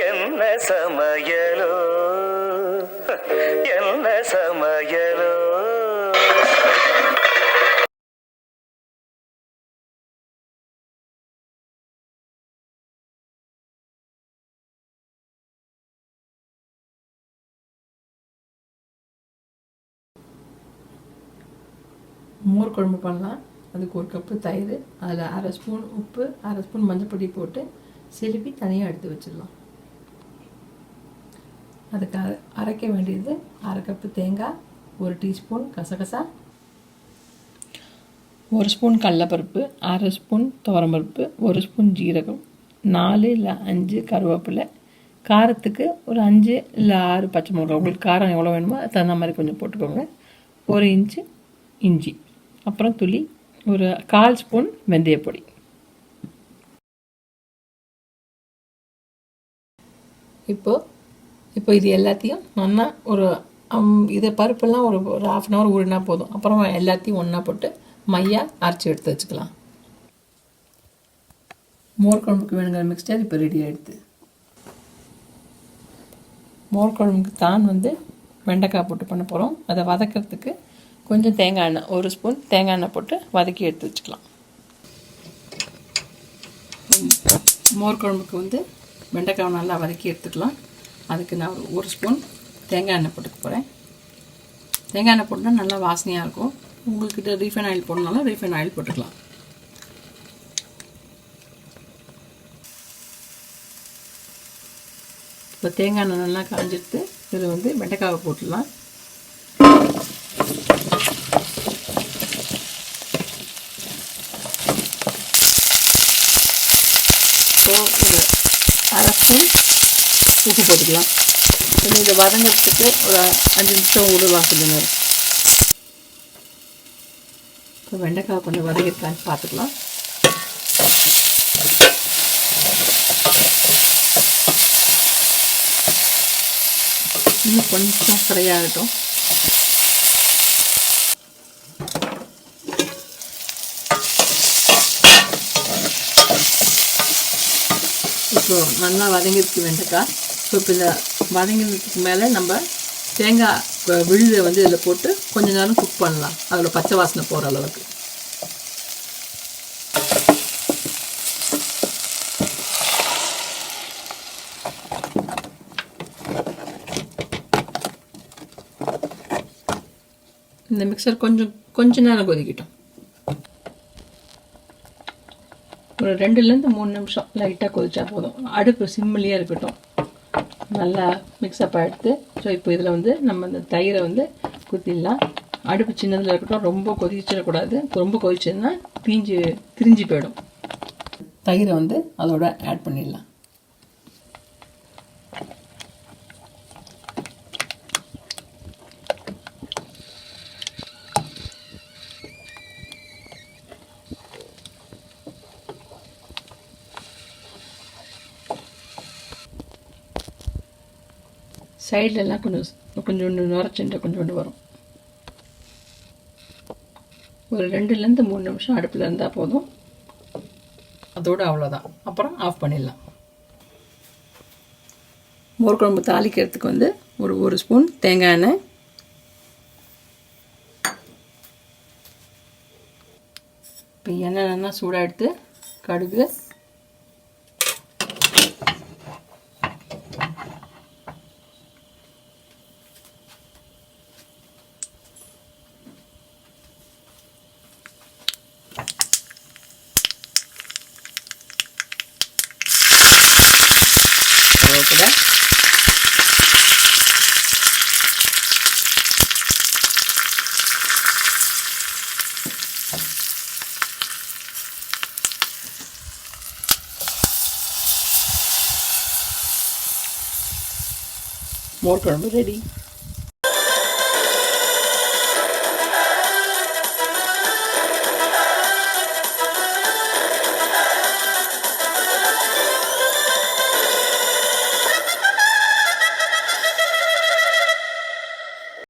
என்ன சமையலோ என்ன சமையலோ. மோர் குழம்பு பண்ணலாம். அதுக்கு 1 கப்பு தயிர், அதில் 1/2 ஸ்பூன் உப்பு, 1/2 ஸ்பூன் மஞ்சள் போட்டு சிலுப்பி தனியாக எடுத்து வச்சிடலாம். அதுக்கு அரைக்க வேண்டியது 1/2 கப்பு தேங்காய், 1 டீஸ்பூன் கசகசா, 1 ஸ்பூன் கடலைப்பருப்பு, 1/2 ஸ்பூன் துவரம்பருப்பு, 1 ஸ்பூன் ஜீரகம், 4 இல்லை 5 கருவேப்பிலை, காரத்துக்கு ஒரு 5 இல்லை 6 பச்சை மிளகாய். உங்களுக்கு காரம் எவ்வளோ வேணுமோ அது தகுந்த மாதிரி கொஞ்சம் போட்டுக்கோங்க. 1 இன்ச்சு இஞ்சி, அப்புறம் துளி ஒரு 1/4 ஸ்பூன் வெந்தயப்பொடி. இப்போ இது எல்லாத்தையும் நல்லா ஒரு இது பருப்பெல்லாம் ஒரு 1/2 அன் ஹவர் ஊறினா போதும். அப்புறம் எல்லாத்தையும் ஒன்றா போட்டு மையாக அரைச்சி எடுத்து வச்சுக்கலாம். மோர் குழம்புக்கு வேணுங்கிற மிக்ஸ்டர் இப்போ ரெடி ஆகிடுது. மோர் குழம்புக்கு தான் வெண்டைக்காய் போட்டு பண்ண போகிறோம். அதை வதக்கிறதுக்கு கொஞ்சம் தேங்காய் எண்ணெய், 1 ஸ்பூன் தேங்காய் எண்ணெய் போட்டு வதக்கி எடுத்து வச்சுக்கலாம். மோர் குழம்புக்கு வெண்டைக்காய் நல்லா வதக்கி எடுத்துக்கலாம். அதுக்கு நான் 1 ஸ்பூன் தேங்காய் எண்ணெய் போட்டுக்க போகிறேன். தேங்காய் எண்ணெய் போட்டால் நல்லா வாசனையாக இருக்கும். உங்கள்கிட்ட ரீஃபைன் ஆயில் போடணுனாலும் ரீஃபைன் ஆயில் போட்டுக்கலாம். இப்போ தேங்காய் எண்ணெய் நல்லா காஞ்சிட்டு இதில் வெண்டைக்காவை போட்டுடலாம். ஒரு 1/2 ஸ்பூன் உப்பு போட்டுக்கலாம். கொஞ்சம் இதை வதங்கிறதுக்கு ஒரு 5 நிமிஷம் விடலாம் கொஞ்சம் நேரம். இப்போ வெண்டைக்காய் கொஞ்சம் வதங்கிருக்கான்னு பார்த்துக்கலாம். இன்னும் கொஞ்சம் ஃப்ரை ஆகட்டும். இப்போ நல்லா வதங்கிருக்கு வெண்டைக்காய். இப்போ இதில் வதங்கினதுக்கு மேலே நம்ம தேங்காய் விழுதை இதில் போட்டு கொஞ்சம் நேரம் குக் பண்ணலாம், அதில் பச்சை வாசனை போகிற அளவுக்கு. இந்த மிக்சர் கொஞ்சம் நேரம் கொதிக்கட்டும். ஒரு 2லேருந்து 3 நிமிஷம் லைட்டாக கொதிச்சா போதும். அடுப்பு சிம்மிலேயே இருக்கட்டும். நல்லா மிக்ஸ்அப் ஆகிடுது. ஸோ இப்போ இதில் நம்ம இந்த தயிரை குத்திடலாம். அடுப்பு சின்னதில் இருக்கட்டும், ரொம்ப கொதிச்சிடக்கூடாது. ரொம்ப கொதிச்சதுன்னா திரிஞ்சு போயிடும். தயிரை அதோட ஆட் பண்ணிடலாம். சைட்லலாம் கொஞ்சோண்டு நுரைச்சுண்ட கொஞ்சோண்டு வரும். ஒரு 2லேருந்து 3 நிமிஷம் அடுப்பில் இருந்தால் போதும். அதோடு அவ்வளோதான். அப்புறம் ஆஃப் பண்ணிடலாம். மோர் குழம்பு தாளிக்கிறதுக்கு ஒரு 1 ஸ்பூன் தேங்காய் எண்ணெய், இப்போ எண்ணெய் நல்லா சூடாக எடுத்து கடுகு, கூட மோர் குழம்பு ரெடி.